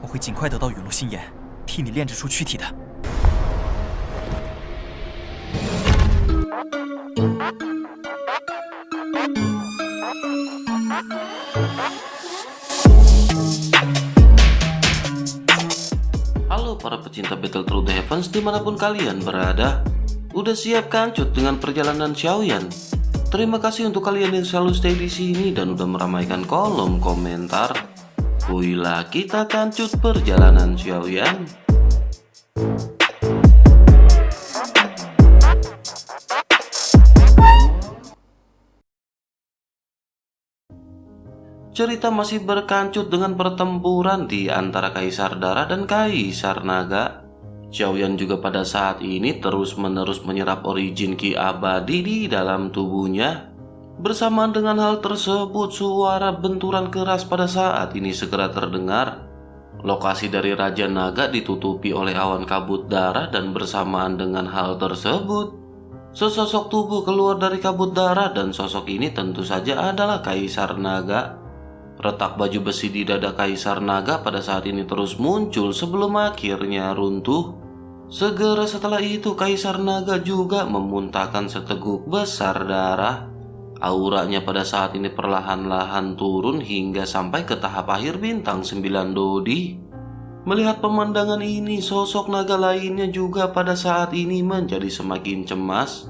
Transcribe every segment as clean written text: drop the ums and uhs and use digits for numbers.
我会尽快得到陨落心炎，替你炼制出躯体的。Halo para pecinta Battle Through the Heavens dimanapun kalian berada. Udah siap kancut dengan perjalanan Xiaoyan? Terima kasih untuk kalian yang selalu stay di sini dan udah meramaikan kolom komentar. Kuilah kita kancut perjalanan Xiaoyan. Cerita masih berkancut dengan pertempuran di antara Kaisar Dara dan Kaisar Naga. Xiaoyan juga pada saat ini terus-menerus menyerap origin Ki abadi di dalam tubuhnya. Bersamaan dengan hal tersebut, suara benturan keras pada saat ini segera terdengar. Lokasi dari Raja Naga ditutupi oleh awan kabut darah dan bersamaan dengan hal tersebut, sesosok tubuh keluar dari kabut darah dan sosok ini tentu saja adalah Kaisar Naga. Retak baju besi di dada Kaisar Naga pada saat ini terus muncul sebelum akhirnya runtuh. Segera setelah itu Kaisar Naga juga memuntahkan seteguk besar darah. Auranya pada saat ini perlahan-lahan turun hingga sampai ke tahap akhir bintang 9 Dodi. Melihat pemandangan ini, sosok naga lainnya juga pada saat ini menjadi semakin cemas.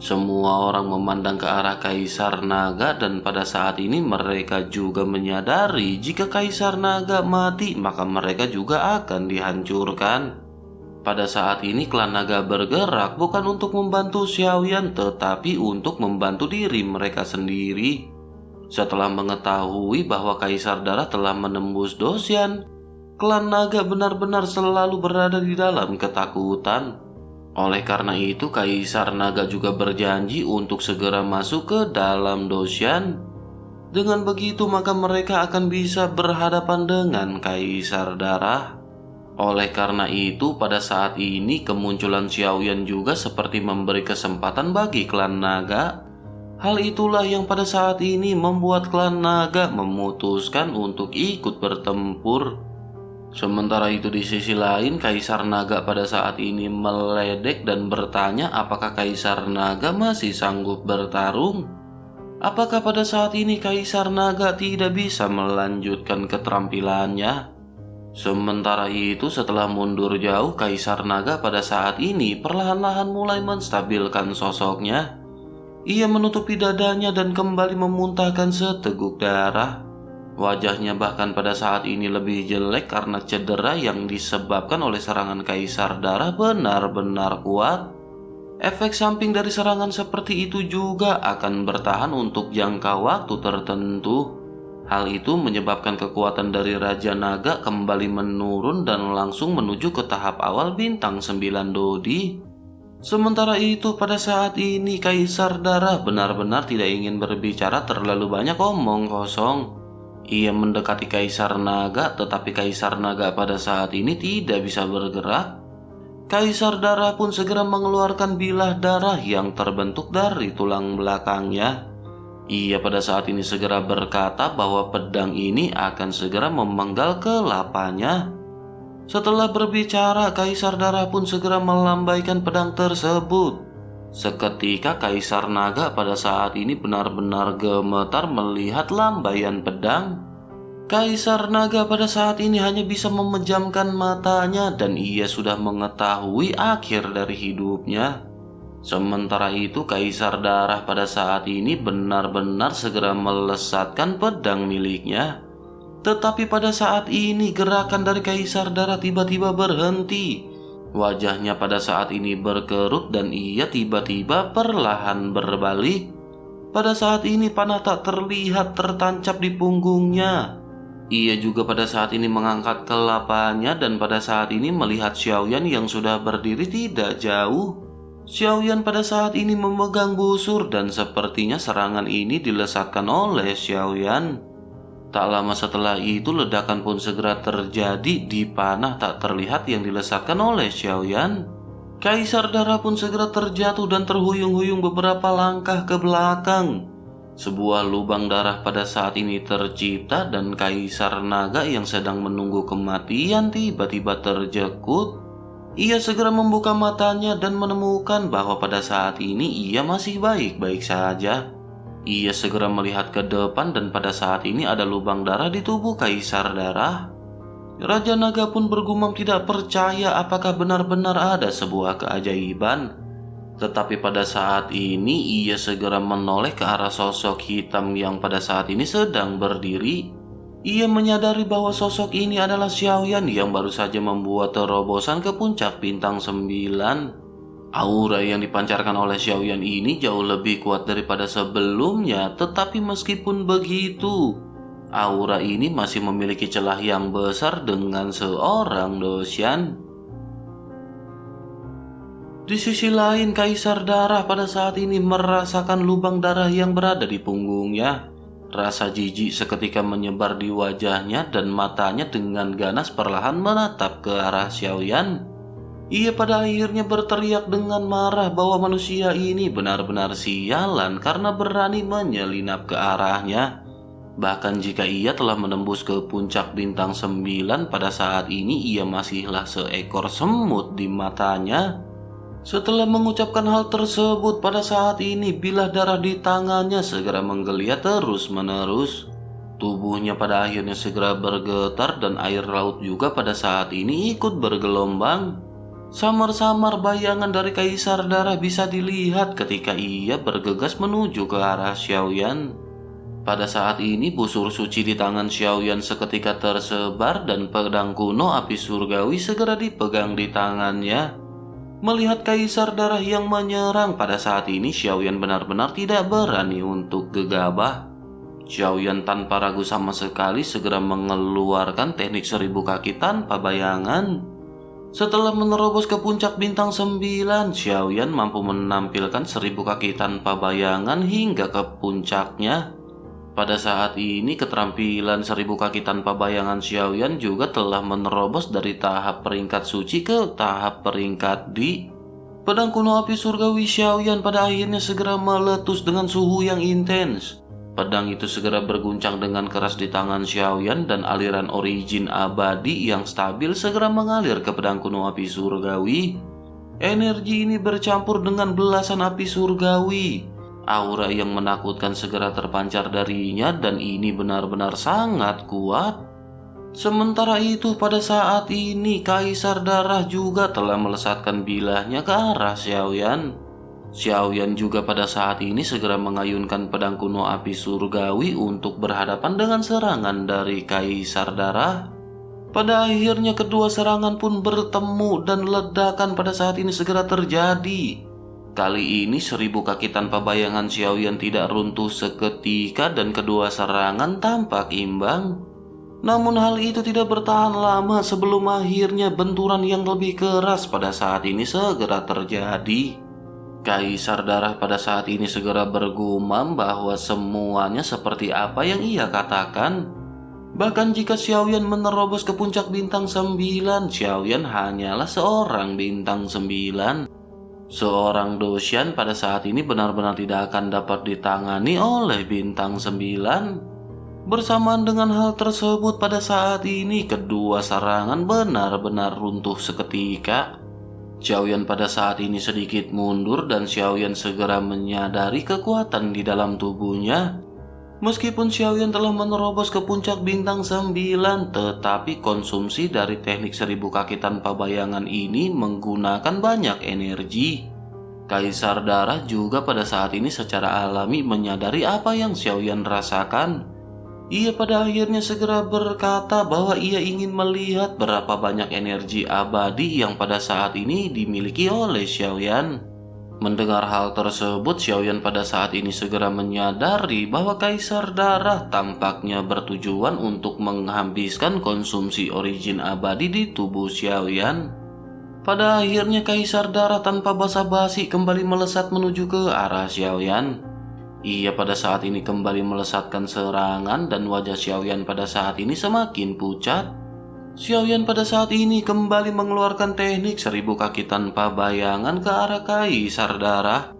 Semua orang memandang ke arah Kaisar Naga dan pada saat ini mereka juga menyadari jika Kaisar Naga mati maka mereka juga akan dihancurkan. Pada saat ini klan naga bergerak bukan untuk membantu Xiaoyan tetapi untuk membantu diri mereka sendiri. Setelah mengetahui bahwa Kaisar Darah telah menembus Dosyan, klan naga benar-benar selalu berada di dalam ketakutan. Oleh karena itu Kaisar Naga juga berjanji untuk segera masuk ke dalam Dosyan. Dengan begitu maka mereka akan bisa berhadapan dengan Kaisar Darah. Oleh karena itu pada saat ini kemunculan Xiaoyan juga seperti memberi kesempatan bagi klan naga. Hal itulah yang pada saat ini membuat klan naga memutuskan untuk ikut bertempur. Sementara itu di sisi lain Kaisar Naga pada saat ini meledek dan bertanya apakah Kaisar Naga masih sanggup bertarung. Apakah pada saat ini Kaisar Naga tidak bisa melanjutkan keterampilannya? Sementara itu setelah mundur jauh Kaisar Naga pada saat ini perlahan-lahan mulai menstabilkan sosoknya. Ia menutupi dadanya dan kembali memuntahkan seteguk darah. Wajahnya bahkan pada saat ini lebih jelek karena cedera yang disebabkan oleh serangan Kaisar Darah benar-benar kuat. Efek samping dari serangan seperti itu juga akan bertahan untuk jangka waktu tertentu. Hal itu menyebabkan kekuatan dari Raja Naga kembali menurun dan langsung menuju ke tahap awal bintang 9 Dodi. Sementara itu pada saat ini Kaisar Darah benar-benar tidak ingin berbicara terlalu banyak omong kosong. Ia mendekati Kaisar Naga tetapi Kaisar Naga pada saat ini tidak bisa bergerak. Kaisar Darah pun segera mengeluarkan bilah darah yang terbentuk dari tulang belakangnya. Ia pada saat ini segera berkata bahwa pedang ini akan segera memenggal kelapanya. Setelah berbicara Kaisar Darah pun segera melambaikan pedang tersebut. Seketika Kaisar Naga pada saat ini benar-benar gemetar melihat lambaian pedang. Kaisar Naga pada saat ini hanya bisa memejamkan matanya dan ia sudah mengetahui akhir dari hidupnya. Sementara itu Kaisar Darah pada saat ini benar-benar segera melesatkan pedang miliknya. Tetapi pada saat ini gerakan dari Kaisar Darah tiba-tiba berhenti. Wajahnya pada saat ini berkerut dan ia tiba-tiba perlahan berbalik. Pada saat ini panah tak terlihat tertancap di punggungnya. Ia juga pada saat ini mengangkat kelapanya dan pada saat ini melihat Xiaoyan yang sudah berdiri tidak jauh. Xiaoyan pada saat ini memegang busur dan sepertinya serangan ini dilesatkan oleh Xiaoyan. Tak lama setelah itu ledakan pun segera terjadi di panah tak terlihat yang dilesatkan oleh Xiaoyan. Kaisar Darah pun segera terjatuh dan terhuyung-huyung beberapa langkah ke belakang. Sebuah lubang darah pada saat ini tercipta dan Kaisar Naga yang sedang menunggu kematian tiba-tiba terjekut. Ia segera membuka matanya dan menemukan bahwa pada saat ini ia masih baik-baik saja. Ia segera melihat ke depan dan pada saat ini ada lubang darah di tubuh Kaisar Darah. Raja Naga pun bergumam tidak percaya apakah benar-benar ada sebuah keajaiban. Tetapi pada saat ini ia segera menoleh ke arah sosok hitam yang pada saat ini sedang berdiri. Ia menyadari bahwa sosok ini adalah Xiaoyan yang baru saja membuat terobosan ke puncak bintang 9. Aura yang dipancarkan oleh Xiaoyan ini jauh lebih kuat daripada sebelumnya, tetapi meskipun begitu, aura ini masih memiliki celah yang besar dengan seorang Dosyan. Di sisi lain, Kaisar Darah pada saat ini merasakan lubang darah yang berada di punggungnya. Rasa jijik seketika menyebar di wajahnya dan matanya dengan ganas perlahan menatap ke arah Xiaoyan. Ia pada akhirnya berteriak dengan marah bahwa manusia ini benar-benar sialan karena berani menyelinap ke arahnya. Bahkan jika ia telah menembus ke puncak bintang 9, pada saat ini ia masihlah seekor semut di matanya. Setelah mengucapkan hal tersebut, pada saat ini bilah darah di tangannya segera menggeliat terus-menerus. Tubuhnya pada akhirnya segera bergetar dan air laut juga pada saat ini ikut bergelombang. Samar-samar bayangan dari Kaisar Darah bisa dilihat ketika ia bergegas menuju ke arah Xiaoyan. Pada saat ini busur suci di tangan Xiaoyan seketika tersebar dan pedang kuno api surgawi segera dipegang di tangannya. Melihat Kaisar Darah yang menyerang pada saat ini, Xiaoyan benar-benar tidak berani untuk gegabah. Xiaoyan tanpa ragu sama sekali segera mengeluarkan teknik 1000 kaki tanpa bayangan. Setelah menerobos ke puncak bintang 9, Xiaoyan mampu menampilkan 1000 kaki tanpa bayangan hingga ke puncaknya. Pada saat ini keterampilan 1000 kaki tanpa bayangan Xiaoyan juga telah menerobos dari tahap peringkat suci ke tahap peringkat di. Pedang kuno api surgawi Xiaoyan pada akhirnya segera meletus dengan suhu yang intens. Pedang itu segera berguncang dengan keras di tangan Xiaoyan dan aliran origin abadi yang stabil segera mengalir ke pedang kuno api surgawi. Energi ini bercampur dengan belasan api surgawi. Aura yang menakutkan segera terpancar darinya dan ini benar-benar sangat kuat. Sementara itu pada saat ini Kaisar Darah juga telah melesatkan bilahnya ke arah Xiaoyan. Xiaoyan juga pada saat ini segera mengayunkan pedang kuno api surgawi untuk berhadapan dengan serangan dari Kaisar Darah. Pada akhirnya kedua serangan pun bertemu dan ledakan pada saat ini segera terjadi. Kali ini 1000 kaki tanpa bayangan Xiaoyan tidak runtuh seketika dan kedua serangan tampak imbang. Namun hal itu tidak bertahan lama sebelum akhirnya benturan yang lebih keras pada saat ini segera terjadi. Kaisar Darah pada saat ini segera bergumam bahwa semuanya seperti apa yang ia katakan. Bahkan jika Xiaoyan menerobos ke puncak bintang 9, Xiaoyan hanyalah seorang bintang 9. Seorang Dosyan pada saat ini benar-benar tidak akan dapat ditangani oleh bintang 9. Bersamaan dengan hal tersebut pada saat ini kedua serangan benar-benar runtuh seketika. Xiaoyan pada saat ini sedikit mundur dan Xiaoyan segera menyadari kekuatan di dalam tubuhnya. Meskipun Xiaoyan telah menerobos ke puncak bintang 9, tetapi konsumsi dari teknik 1000 kaki tanpa bayangan ini menggunakan banyak energi. Kaisar Darah juga pada saat ini secara alami menyadari apa yang Xiaoyan rasakan. Ia pada akhirnya segera berkata bahwa ia ingin melihat berapa banyak energi abadi yang pada saat ini dimiliki oleh Xiaoyan. Mendengar hal tersebut, Xiaoyan pada saat ini segera menyadari bahwa Kaisar Darah tampaknya bertujuan untuk menghabiskan konsumsi origin abadi di tubuh Xiaoyan. Pada akhirnya Kaisar Darah tanpa basa-basi kembali melesat menuju ke arah Xiaoyan. Ia pada saat ini kembali melesatkan serangan dan wajah Xiaoyan pada saat ini semakin pucat. Xiaoyan pada saat ini kembali mengeluarkan teknik 1000 kaki tanpa bayangan ke arah Kaisar Darah.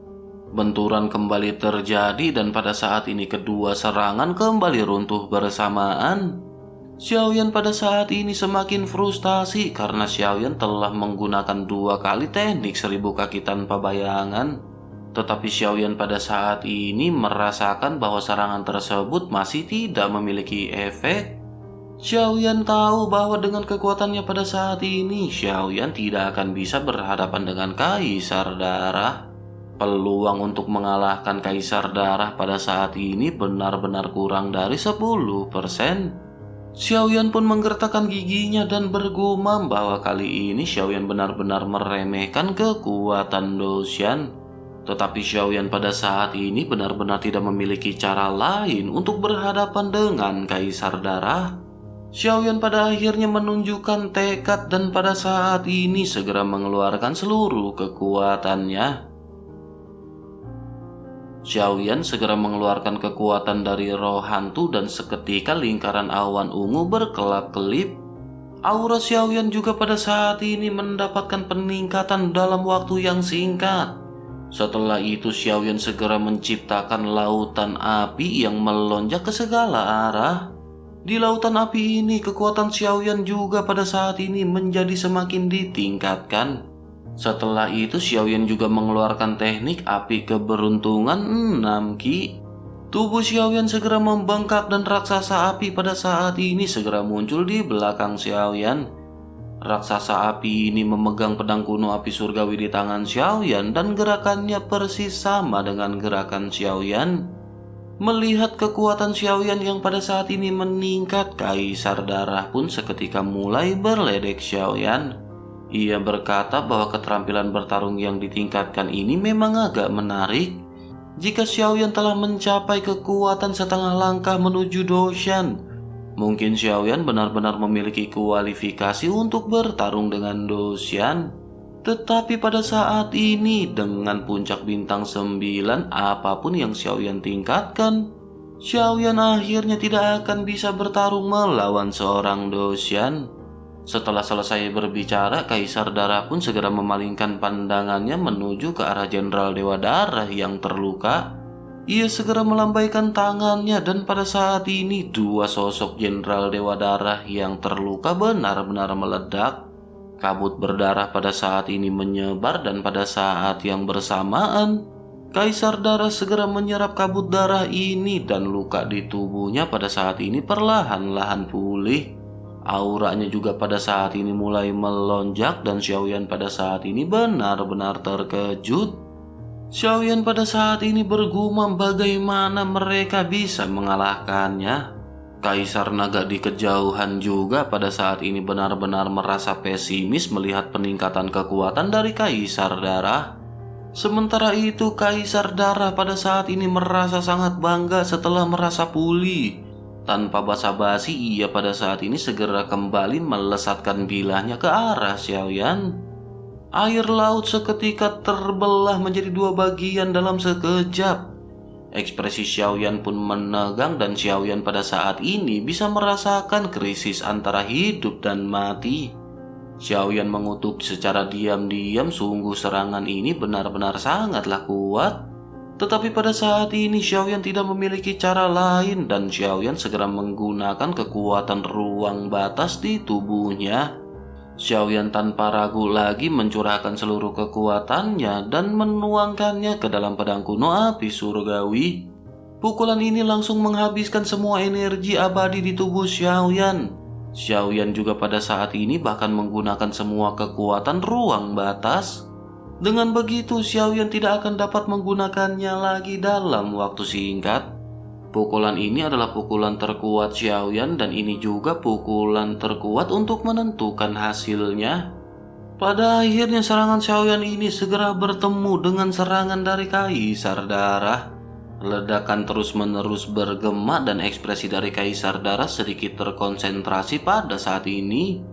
Benturan kembali terjadi dan pada saat ini kedua serangan kembali runtuh bersamaan. Xiaoyan pada saat ini semakin frustasi karena Xiaoyan telah menggunakan 2 kali teknik 1000 kaki tanpa bayangan. Tetapi Xiaoyan pada saat ini merasakan bahwa serangan tersebut masih tidak memiliki efek. Xiaoyan tahu bahwa dengan kekuatannya pada saat ini, Xiaoyan tidak akan bisa berhadapan dengan Kaisar Darah. Peluang untuk mengalahkan Kaisar Darah pada saat ini benar-benar kurang dari 10%. Xiaoyan pun menggertakkan giginya dan bergumam bahwa kali ini Xiaoyan benar-benar meremehkan kekuatan Doshan. Tetapi Xiaoyan pada saat ini benar-benar tidak memiliki cara lain untuk berhadapan dengan Kaisar Darah. Xiaoyan pada akhirnya menunjukkan tekad dan pada saat ini segera mengeluarkan seluruh kekuatannya. Xiaoyan segera mengeluarkan kekuatan dari roh hantu dan seketika lingkaran awan ungu berkelap-kelip. Aura Xiaoyan juga pada saat ini mendapatkan peningkatan dalam waktu yang singkat. Setelah itu Xiaoyan segera menciptakan lautan api yang melonjak ke segala arah. Di lautan api ini kekuatan Xiaoyan juga pada saat ini menjadi semakin ditingkatkan. Setelah itu Xiaoyan juga mengeluarkan teknik api keberuntungan 6 Ki. Tubuh Xiaoyan segera membengkak dan raksasa api pada saat ini segera muncul di belakang Xiaoyan. Raksasa api ini memegang pedang kuno api surgawi di tangan Xiaoyan dan gerakannya persis sama dengan gerakan Xiaoyan. Melihat kekuatan Xiaoyan yang pada saat ini meningkat, Kaisar Darah pun seketika mulai berledek Xiaoyan. Ia berkata bahwa keterampilan bertarung yang ditingkatkan ini memang agak menarik. Jika Xiaoyan telah mencapai kekuatan setengah langkah menuju Doshan, mungkin Xiaoyan benar-benar memiliki kualifikasi untuk bertarung dengan Doshan. Tetapi pada saat ini dengan puncak bintang 9 apapun yang Xiaoyan tingkatkan, Xiaoyan akhirnya tidak akan bisa bertarung melawan seorang Doshan. Setelah selesai berbicara, Kaisar Darah pun segera memalingkan pandangannya menuju ke arah Jenderal Dewa Darah yang terluka. Ia segera melambaikan tangannya dan pada saat ini 2 sosok Jenderal Dewa Darah yang terluka benar-benar meledak. Kabut berdarah pada saat ini menyebar dan pada saat yang bersamaan, Kaisar Darah segera menyerap kabut darah ini dan luka di tubuhnya pada saat ini perlahan-lahan pulih. Auranya juga pada saat ini mulai melonjak dan Xiaoyan pada saat ini benar-benar terkejut. Xiaoyan pada saat ini bergumam bagaimana mereka bisa mengalahkannya. Kaisar Naga di kejauhan juga pada saat ini benar-benar merasa pesimis melihat peningkatan kekuatan dari Kaisar Darah. Sementara itu Kaisar Darah pada saat ini merasa sangat bangga setelah merasa pulih. Tanpa basa-basi ia pada saat ini segera kembali melesatkan bilahnya ke arah Xiaoyan. Air laut seketika terbelah menjadi 2 bagian dalam sekejap. Ekspresi Xiaoyan pun menegang dan Xiaoyan pada saat ini bisa merasakan krisis antara hidup dan mati. Xiaoyan mengutuk secara diam-diam, sungguh serangan ini benar-benar sangatlah kuat. Tetapi pada saat ini Xiaoyan tidak memiliki cara lain dan Xiaoyan segera menggunakan kekuatan ruang batas di tubuhnya. Xiaoyan tanpa ragu lagi mencurahkan seluruh kekuatannya dan menuangkannya ke dalam pedang kuno api surgawi. Pukulan ini langsung menghabiskan semua energi abadi di tubuh Xiaoyan. Xiaoyan juga pada saat ini bahkan menggunakan semua kekuatan ruang batas. Dengan begitu, Xiaoyan tidak akan dapat menggunakannya lagi dalam waktu singkat. Pukulan ini adalah pukulan terkuat Xiaoyan dan ini juga pukulan terkuat untuk menentukan hasilnya. Pada akhirnya serangan Xiaoyan ini segera bertemu dengan serangan dari Kaisar Darah. Ledakan terus-menerus bergema dan ekspresi dari Kaisar Darah sedikit terkonsentrasi pada saat ini.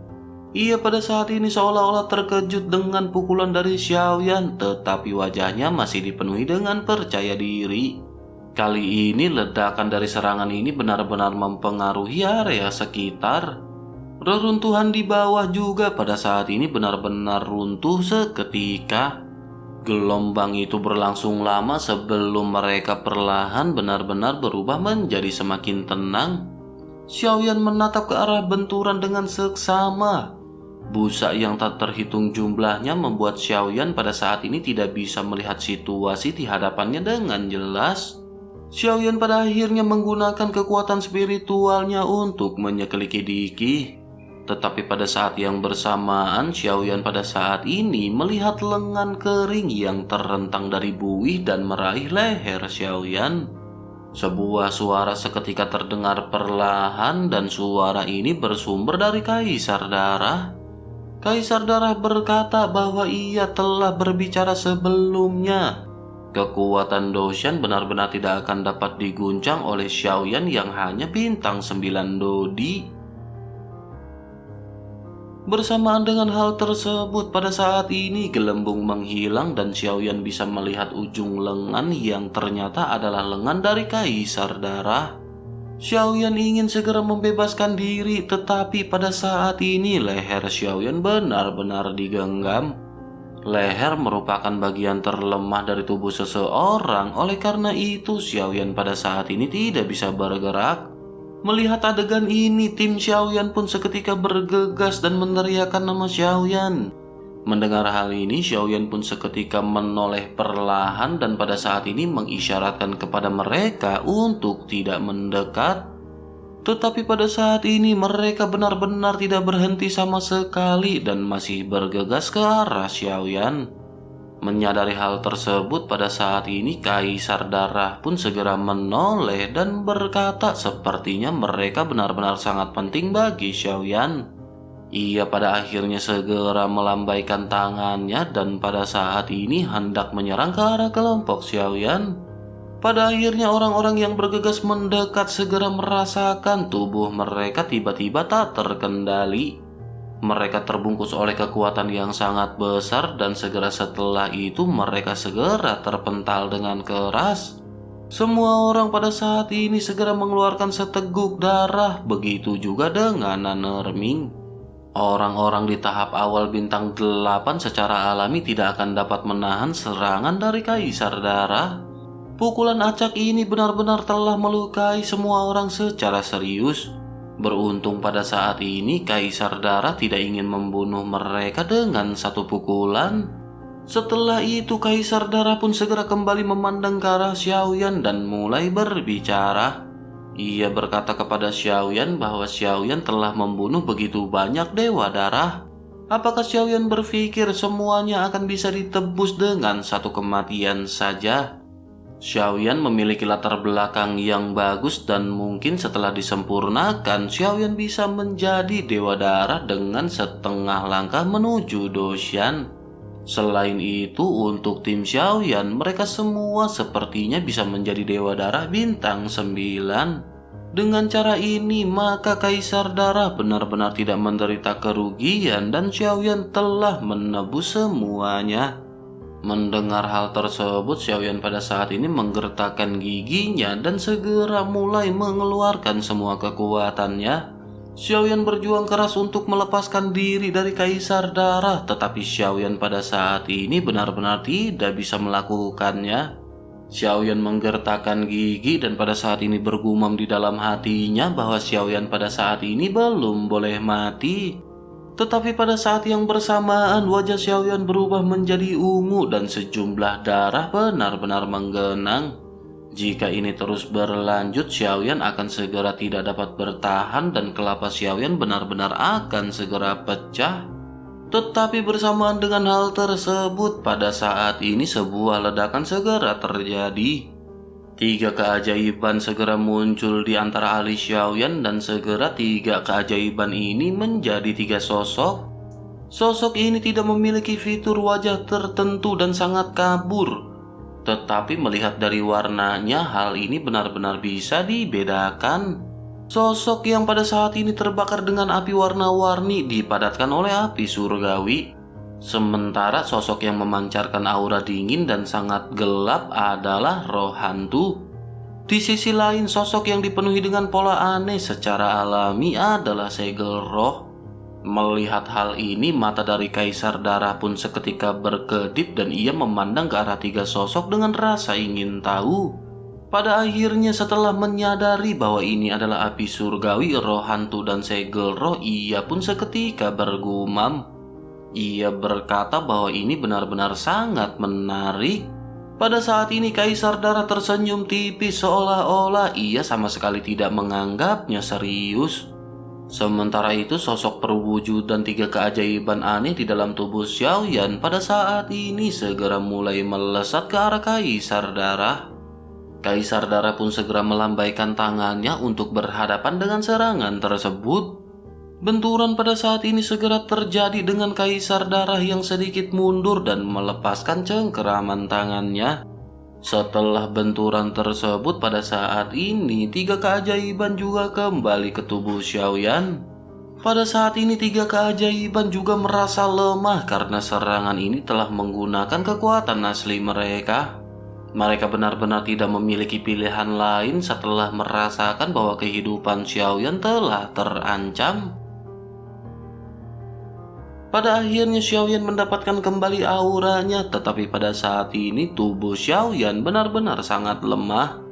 Ia pada saat ini seolah-olah terkejut dengan pukulan dari Xiaoyan, tetapi wajahnya masih dipenuhi dengan percaya diri. Kali ini ledakan dari serangan ini benar-benar mempengaruhi area sekitar. Reruntuhan di bawah juga pada saat ini benar-benar runtuh seketika. Gelombang itu berlangsung lama sebelum mereka perlahan benar-benar berubah menjadi semakin tenang. Xiaoyan menatap ke arah benturan dengan seksama. Busa yang tak terhitung jumlahnya membuat Xiaoyan pada saat ini tidak bisa melihat situasi di hadapannya dengan jelas. Xiaoyan pada akhirnya menggunakan kekuatan spiritualnya untuk menyekeliki Diki. Tetapi pada saat yang bersamaan, Xiaoyan pada saat ini melihat lengan kering yang terentang dari buih dan meraih leher Xiaoyan. Sebuah suara seketika terdengar perlahan dan suara ini bersumber dari Kaisar Darah. Kaisar Darah berkata bahwa ia telah berbicara sebelumnya. Kekuatan Doshan benar-benar tidak akan dapat diguncang oleh Xiaoyan yang hanya bintang 9 Dodi. Bersamaan dengan hal tersebut, pada saat ini gelembung menghilang dan Xiaoyan bisa melihat ujung lengan yang ternyata adalah lengan dari Kaisar Darah. Xiaoyan ingin segera membebaskan diri, tetapi pada saat ini leher Xiaoyan benar-benar digenggam. Leher merupakan bagian terlemah dari tubuh seseorang, oleh karena itu Xiaoyan pada saat ini tidak bisa bergerak. Melihat adegan ini, tim Xiaoyan pun seketika bergegas dan meneriakkan nama Xiaoyan. Mendengar hal ini, Xiaoyan pun seketika menoleh perlahan dan pada saat ini mengisyaratkan kepada mereka untuk tidak mendekat. Tetapi pada saat ini mereka benar-benar tidak berhenti sama sekali dan masih bergegas ke arah Xiaoyan. Menyadari hal tersebut, pada saat ini Kaisar Darah pun segera menoleh dan berkata sepertinya mereka benar-benar sangat penting bagi Xiaoyan. Ia pada akhirnya segera melambaikan tangannya dan pada saat ini hendak menyerang ke arah kelompok Xiaoyan. Pada akhirnya orang-orang yang bergegas mendekat segera merasakan tubuh mereka tiba-tiba tak terkendali. Mereka terbungkus oleh kekuatan yang sangat besar dan segera setelah itu mereka segera terpental dengan keras. Semua orang pada saat ini segera mengeluarkan seteguk darah, begitu juga dengan Nanerming. Orang-orang di tahap awal bintang 8 secara alami tidak akan dapat menahan serangan dari Kaisar Darah. Pukulan acak ini benar-benar telah melukai semua orang secara serius. Beruntung pada saat ini Kaisar Darah tidak ingin membunuh mereka dengan satu pukulan. Setelah itu Kaisar Darah pun segera kembali memandang ke arah Xiaoyan dan mulai berbicara. Ia berkata kepada Xiaoyan bahwa Xiaoyan telah membunuh begitu banyak Dewa Darah. Apakah Xiaoyan berpikir semuanya akan bisa ditebus dengan satu kematian saja? Xiaoyan memiliki latar belakang yang bagus dan mungkin setelah disempurnakan Xiaoyan bisa menjadi Dewa Darah dengan setengah langkah menuju Doshan. Selain itu untuk tim Xiaoyan mereka semua sepertinya bisa menjadi Dewa Darah bintang 9. Dengan cara ini maka Kaisar Darah benar-benar tidak menderita kerugian dan Xiaoyan telah menebus semuanya. Mendengar hal tersebut, Xiaoyan pada saat ini menggertakkan giginya dan segera mulai mengeluarkan semua kekuatannya. Xiaoyan berjuang keras untuk melepaskan diri dari Kaisar Darah, tetapi Xiaoyan pada saat ini benar-benar tidak bisa melakukannya. Xiaoyan menggertakkan gigi dan pada saat ini bergumam di dalam hatinya bahwa Xiaoyan pada saat ini belum boleh mati. Tetapi pada saat yang bersamaan wajah Xiaoyan berubah menjadi ungu dan sejumlah darah benar-benar menggenang. Jika ini terus berlanjut, Xiaoyan akan segera tidak dapat bertahan dan kelapa Xiaoyan benar-benar akan segera pecah. Tetapi bersamaan dengan hal tersebut, pada saat ini sebuah ledakan segera terjadi. 3 keajaiban segera muncul di antara alis Xiaoyan dan segera 3 keajaiban ini menjadi 3 sosok. Sosok ini tidak memiliki fitur wajah tertentu dan sangat kabur. Tetapi melihat dari warnanya hal ini benar-benar bisa dibedakan. Sosok yang pada saat ini terbakar dengan api warna-warni dipadatkan oleh api surgawi. Sementara sosok yang memancarkan aura dingin dan sangat gelap adalah roh hantu. Di sisi lain, sosok yang dipenuhi dengan pola aneh secara alami adalah segel roh. Melihat hal ini, mata dari Kaisar Darah pun seketika berkedip dan ia memandang ke arah tiga sosok dengan rasa ingin tahu. Pada akhirnya setelah menyadari bahwa ini adalah api surgawi, roh hantu dan segel roh, ia pun seketika bergumam. Ia berkata bahwa ini benar-benar sangat menarik. Pada saat ini Kaisar Darah tersenyum tipis seolah-olah ia sama sekali tidak menganggapnya serius. Sementara itu sosok perwujudan tiga keajaiban aneh di dalam tubuh Xiaoyan pada saat ini segera mulai melesat ke arah Kaisar Darah. Kaisar Darah pun segera melambaikan tangannya untuk berhadapan dengan serangan tersebut. Benturan pada saat ini segera terjadi dengan Kaisar Darah yang sedikit mundur dan melepaskan cengkeraman tangannya. Setelah benturan tersebut pada saat ini, tiga keajaiban juga kembali ke tubuh Xiaoyan. Pada saat ini tiga keajaiban juga merasa lemah karena serangan ini telah menggunakan kekuatan asli mereka. Mereka benar-benar tidak memiliki pilihan lain setelah merasakan bahwa kehidupan Xiaoyan telah terancam. Pada akhirnya Xiaoyan mendapatkan kembali auranya, tetapi pada saat ini tubuh Xiaoyan benar-benar sangat lemah.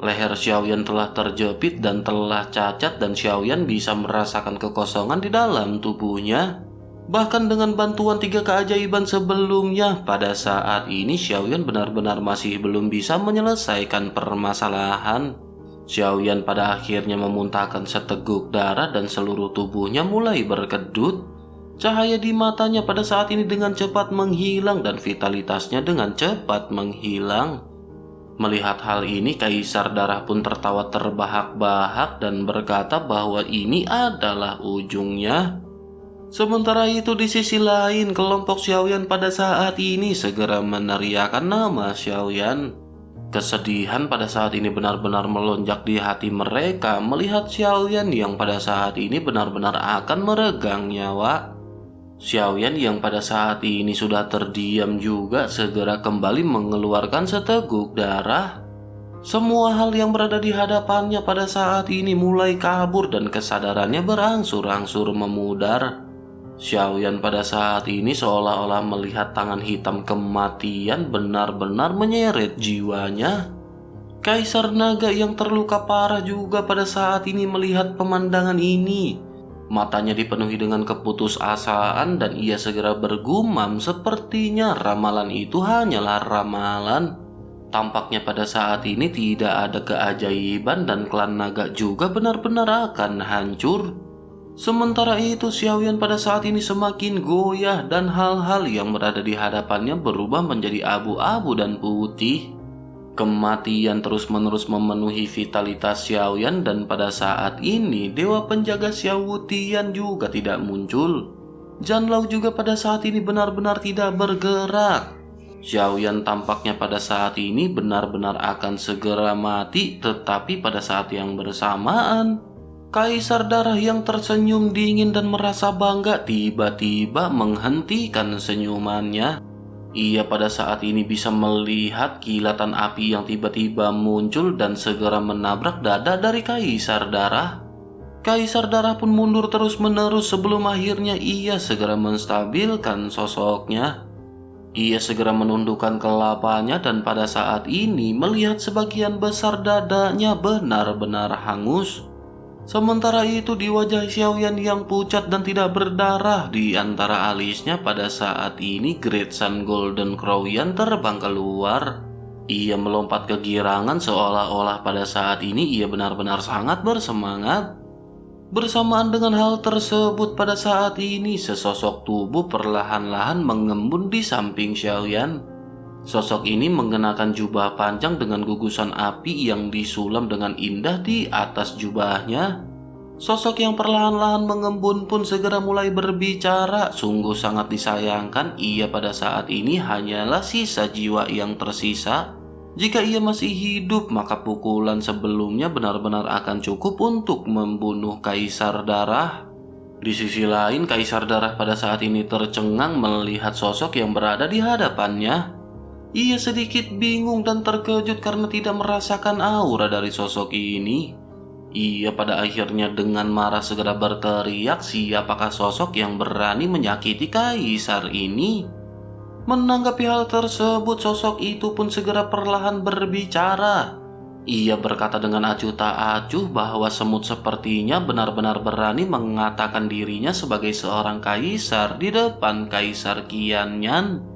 Leher Xiaoyan telah terjepit dan telah cacat dan Xiaoyan bisa merasakan kekosongan di dalam tubuhnya. Bahkan dengan bantuan tiga keajaiban sebelumnya, pada saat ini Xiaoyan benar-benar masih belum bisa menyelesaikan permasalahan. Xiaoyan pada akhirnya memuntahkan seteguk darah dan seluruh tubuhnya mulai berkedut. Cahaya di matanya pada saat ini dengan cepat menghilang dan vitalitasnya dengan cepat menghilang. Melihat hal ini, Kaisar Darah pun tertawa terbahak-bahak dan berkata bahwa ini adalah ujungnya. Sementara itu di sisi lain, kelompok Xiaoyan pada saat ini segera meneriakkan nama Xiaoyan. Kesedihan pada saat ini benar-benar melonjak di hati mereka melihat Xiaoyan yang pada saat ini benar-benar akan meregang nyawa. Xiaoyan yang pada saat ini sudah terdiam juga segera kembali mengeluarkan seteguk darah. Semua hal yang berada di hadapannya pada saat ini mulai kabur dan kesadarannya berangsur-angsur memudar. Xiaoyan pada saat ini seolah-olah melihat tangan hitam kematian benar-benar menyeret jiwanya. Kaisar Naga yang terluka parah juga pada saat ini melihat pemandangan ini. Matanya dipenuhi dengan keputusasaan dan ia segera bergumam sepertinya ramalan itu hanyalah ramalan. Tampaknya pada saat ini tidak ada keajaiban dan klan naga juga benar-benar akan hancur. Sementara itu Xiaoyan pada saat ini semakin goyah dan hal-hal yang berada di hadapannya berubah menjadi abu-abu dan putih. Kematian terus-menerus memenuhi vitalitas Xiaoyan dan pada saat ini dewa penjaga Xiao Wutian juga tidak muncul. Janlao juga pada saat ini benar-benar tidak bergerak. Xiaoyan tampaknya pada saat ini benar-benar akan segera mati, tetapi pada saat yang bersamaan Kaisar Darah yang tersenyum dingin dan merasa bangga tiba-tiba menghentikan senyumannya. Ia pada saat ini bisa melihat kilatan api yang tiba-tiba muncul dan segera menabrak dada dari Kaisar Darah. Kaisar Darah pun mundur terus-menerus sebelum akhirnya ia segera menstabilkan sosoknya. Ia segera menundukkan kelapanya dan pada saat ini melihat sebagian besar dadanya benar-benar hangus. Sementara itu di wajah Xiaoyan yang pucat dan tidak berdarah, di antara alisnya pada saat ini Great Sun Golden Crown terbang keluar. Ia melompat kegirangan seolah-olah pada saat ini ia benar-benar sangat bersemangat. Bersamaan dengan hal tersebut pada saat ini sesosok tubuh perlahan-lahan mengembun di samping Xiaoyan. Sosok ini mengenakan jubah panjang dengan gugusan api yang disulam dengan indah di atas jubahnya. Sosok yang perlahan-lahan mengembun pun segera mulai berbicara. Sungguh sangat disayangkan ia pada saat ini hanyalah sisa jiwa yang tersisa. Jika ia masih hidup maka pukulan sebelumnya benar-benar akan cukup untuk membunuh Kaisar Darah. Di sisi lain Kaisar Darah pada saat ini tercengang melihat sosok yang berada di hadapannya. Ia sedikit bingung dan terkejut karena tidak merasakan aura dari sosok ini. Ia pada akhirnya dengan marah segera berteriak siapakah sosok yang berani menyakiti kaisar ini. Menanggapi hal tersebut, sosok itu pun segera perlahan berbicara. Ia berkata dengan acuh tak acuh bahwa semut sepertinya benar-benar berani mengatakan dirinya sebagai seorang kaisar di depan Kaisar Qianyan.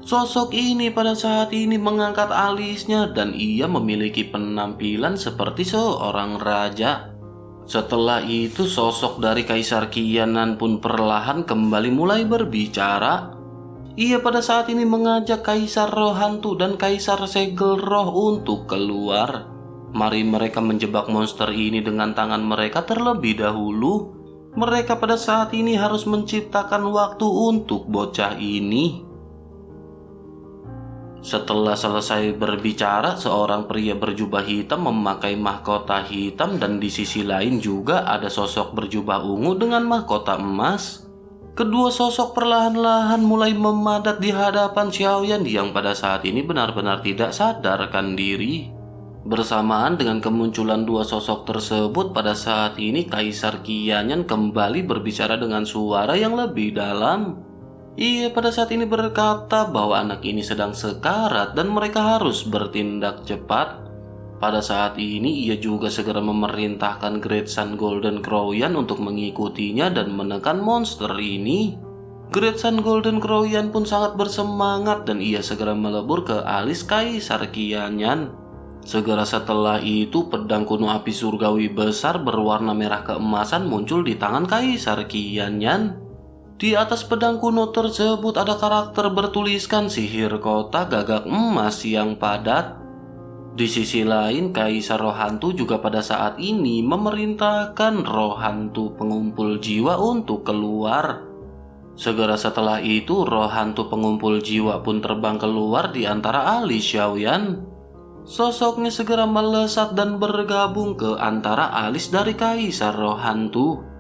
Sosok ini pada saat ini mengangkat alisnya dan ia memiliki penampilan seperti seorang raja. Setelah itu sosok dari Kaisar Qianyan pun perlahan kembali mulai berbicara. Ia pada saat ini mengajak Kaisar Roh Hantu dan Kaisar Segel Roh untuk keluar. Mari mereka menjebak monster ini dengan tangan mereka terlebih dahulu. Mereka pada saat ini harus menciptakan waktu untuk bocah ini. Setelah selesai berbicara, seorang pria berjubah hitam memakai mahkota hitam dan di sisi lain juga ada sosok berjubah ungu dengan mahkota emas. Kedua sosok perlahan-lahan mulai memadat di hadapan Xiaoyan yang pada saat ini benar-benar tidak sadarkan diri. Bersamaan dengan kemunculan dua sosok tersebut, pada saat ini Kaisar Qianyan kembali berbicara dengan suara yang lebih dalam. Ia pada saat ini berkata bahwa anak ini sedang sekarat dan mereka harus bertindak cepat. Pada saat ini ia juga segera memerintahkan Great Sun Golden Croyan untuk mengikutinya dan menekan monster ini. Great Sun Golden Croyan pun sangat bersemangat dan ia segera melebur ke alis Kaisar Qianyan. Segera setelah itu pedang kuno api surgawi besar berwarna merah keemasan muncul di tangan Kaisar Qianyan. Di atas pedang kuno tersebut ada karakter bertuliskan sihir kota gagak emas yang padat. Di sisi lain, Kaisar Roh Hantu juga pada saat ini memerintahkan Roh Hantu pengumpul jiwa untuk keluar. Segera setelah itu, Roh Hantu pengumpul jiwa pun terbang keluar di antara alis Xiaoyan. Sosoknya segera melesat dan bergabung ke antara alis dari Kaisar Roh Hantu.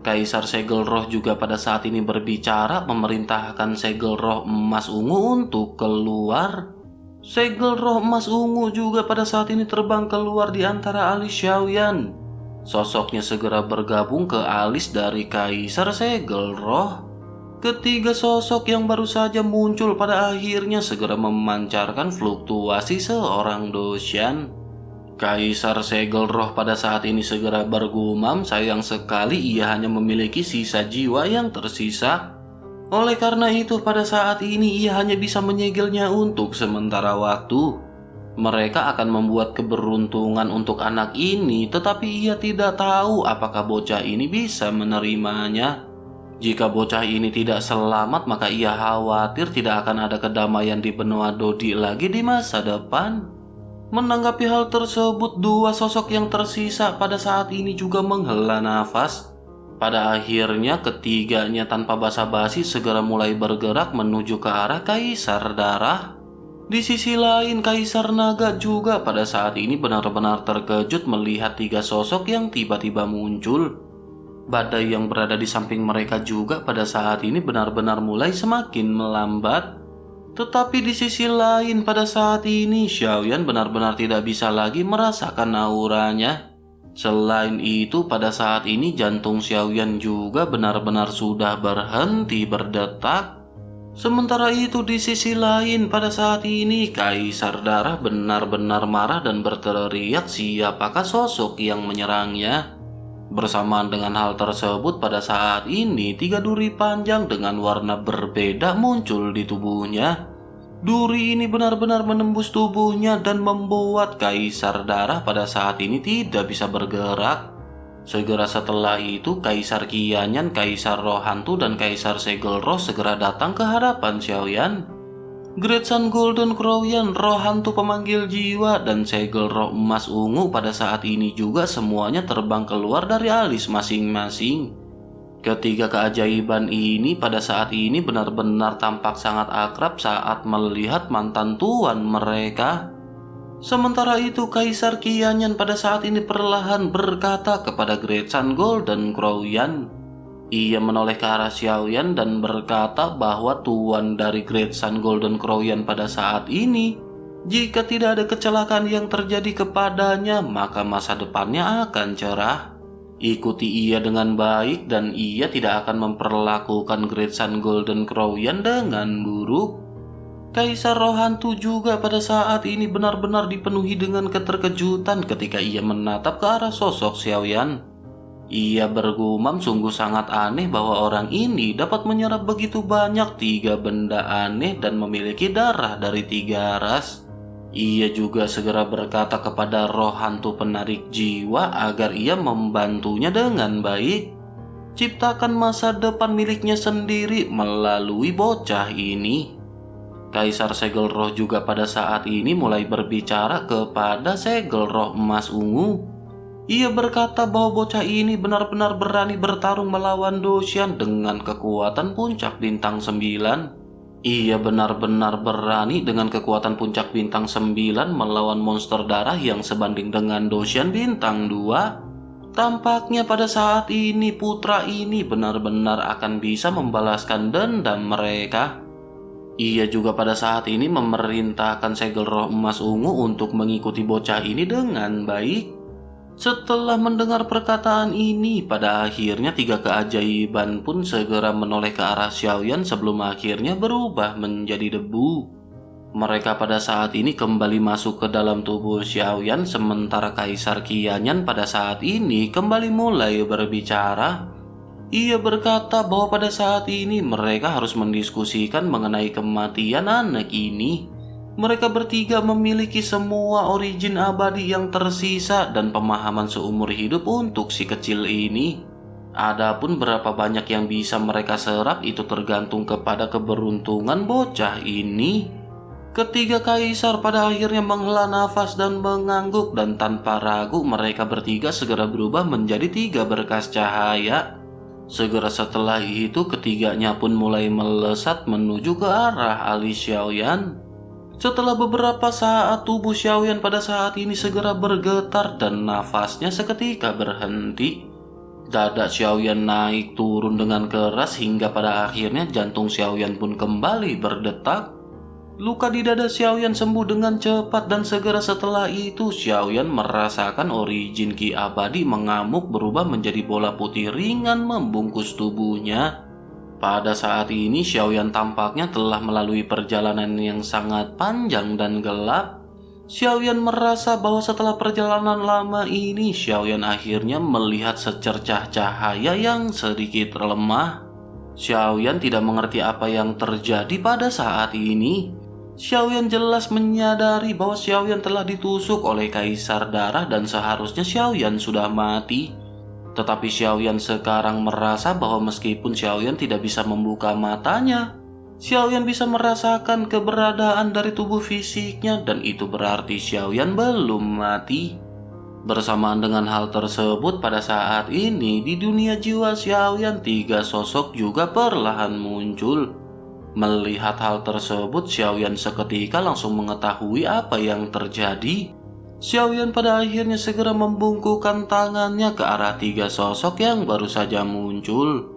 Kaisar Segel Roh juga pada saat ini berbicara memerintahkan Segel Roh emas ungu untuk keluar. Segel Roh emas ungu juga pada saat ini terbang keluar di antara alis Xiaoyan. Sosoknya segera bergabung ke alis dari Kaisar Segel Roh. Ketiga sosok yang baru saja muncul pada akhirnya segera memancarkan fluktuasi seorang Doshan. Kaisar Segel Roh pada saat ini segera bergumam, sayang sekali ia hanya memiliki sisa jiwa yang tersisa. Oleh karena itu pada saat ini ia hanya bisa menyegelnya untuk sementara waktu. Mereka akan membuat keberuntungan untuk anak ini, tetapi ia tidak tahu apakah bocah ini bisa menerimanya. Jika bocah ini tidak selamat, maka ia khawatir tidak akan ada kedamaian di benua Dodi lagi di masa depan. Menanggapi hal tersebut, dua sosok yang tersisa pada saat ini juga menghela nafas. Pada akhirnya ketiganya tanpa basa-basi segera mulai bergerak menuju ke arah Kaisar Darah. Di sisi lain, Kaisar Naga juga pada saat ini benar-benar terkejut melihat tiga sosok yang tiba-tiba muncul. Badai yang berada di samping mereka juga pada saat ini benar-benar mulai semakin melambat. Tetapi di sisi lain pada saat ini Xiaoyan benar-benar tidak bisa lagi merasakan auranya. Selain itu pada saat ini jantung Xiaoyan juga benar-benar sudah berhenti berdetak. Sementara itu di sisi lain pada saat ini Kaisar Darah benar-benar marah dan berteriak siapakah sosok yang menyerangnya. Bersamaan dengan hal tersebut pada saat ini tiga duri panjang dengan warna berbeda muncul di tubuhnya. Duri ini benar-benar menembus tubuhnya dan membuat Kaisar Darah pada saat ini tidak bisa bergerak. Segera setelah itu Kaisar Qianyan, Kaisar Roh Hantu dan Kaisar Segel Roh segera datang ke hadapan Xiaoyan. Great Sun Golden Croyan, Roh Hantu pemanggil jiwa dan Segel Roh emas ungu pada saat ini juga semuanya terbang keluar dari alis masing-masing. Ketiga keajaiban ini pada saat ini benar-benar tampak sangat akrab saat melihat mantan tuan mereka. Sementara itu Kaisar Qianyan pada saat ini perlahan berkata kepada Great Sun Golden Croyan. Ia menoleh ke arah Xiaoyan dan berkata bahwa tuan dari Great Sun Golden Croyan pada saat ini Jika tidak ada kecelakaan yang terjadi kepadanya, maka masa depannya akan cerah. Ikuti ia dengan baik dan ia tidak akan memperlakukan Great Sun Golden Crown dengan buruk. Kaisar Roh Hantu juga pada saat ini benar-benar dipenuhi dengan keterkejutan ketika ia menatap ke arah sosok Xiaoyan. Ia bergumam sungguh sangat aneh bahwa orang ini dapat menyerap begitu banyak 3 benda aneh dan memiliki darah dari 3 ras. Ia juga segera berkata kepada roh hantu penarik jiwa agar ia membantunya dengan baik. Ciptakan masa depan miliknya sendiri melalui bocah ini. Kaisar Segel Roh juga pada saat ini mulai berbicara kepada Segel Roh Emas Ungu. Ia berkata bahwa bocah ini benar-benar berani bertarung melawan Doshan dengan kekuatan puncak bintang 9. Ia benar-benar berani dengan kekuatan puncak bintang 9 melawan monster darah yang sebanding dengan Doshan bintang 2. Tampaknya pada saat ini putra ini benar-benar akan bisa membalaskan dendam mereka. Ia juga pada saat ini memerintahkan Segel Roh Emas Ungu untuk mengikuti bocah ini dengan baik. Setelah mendengar perkataan ini, pada akhirnya 3 keajaiban pun segera menoleh ke arah Xiaoyan sebelum akhirnya berubah menjadi debu. Mereka pada saat ini kembali masuk ke dalam tubuh Xiaoyan, sementara Kaisar Qianyan pada saat ini kembali mulai berbicara. Ia berkata bahwa pada saat ini mereka harus mendiskusikan mengenai kematian anak ini. Mereka bertiga memiliki semua origin abadi yang tersisa dan pemahaman seumur hidup untuk si kecil ini. Adapun berapa banyak yang bisa mereka serap itu tergantung kepada keberuntungan bocah ini. Ketiga kaisar pada akhirnya menghela nafas dan mengangguk, dan tanpa ragu mereka bertiga segera berubah menjadi 3 berkas cahaya. Segera setelah itu ketiganya pun mulai melesat menuju ke arah alis Xiaoyan. Setelah beberapa saat, tubuh Xiaoyan pada saat ini segera bergetar dan nafasnya seketika berhenti. Dada Xiaoyan naik turun dengan keras hingga pada akhirnya jantung Xiaoyan pun kembali berdetak. Luka di dada Xiaoyan sembuh dengan cepat dan segera setelah itu Xiaoyan merasakan origin Ki abadi mengamuk berubah menjadi bola putih ringan membungkus tubuhnya. Pada saat ini Xiaoyan tampaknya telah melalui perjalanan yang sangat panjang dan gelap. Xiaoyan merasa bahwa setelah perjalanan lama ini Xiaoyan akhirnya melihat secercah cahaya yang sedikit lemah. Xiaoyan tidak mengerti apa yang terjadi pada saat ini. Xiaoyan jelas menyadari bahwa Xiaoyan telah ditusuk oleh Kaisar Darah dan seharusnya Xiaoyan sudah mati. Tetapi Xiaoyan sekarang merasa bahwa meskipun Xiaoyan tidak bisa membuka matanya, Xiaoyan bisa merasakan keberadaan dari tubuh fisiknya dan itu berarti Xiaoyan belum mati. Bersamaan dengan hal tersebut pada saat ini di dunia jiwa Xiaoyan 3 sosok juga perlahan muncul. Melihat hal tersebut Xiaoyan seketika langsung mengetahui apa yang terjadi. Xiaoyan pada akhirnya segera membungkukkan tangannya ke arah 3 sosok yang baru saja muncul.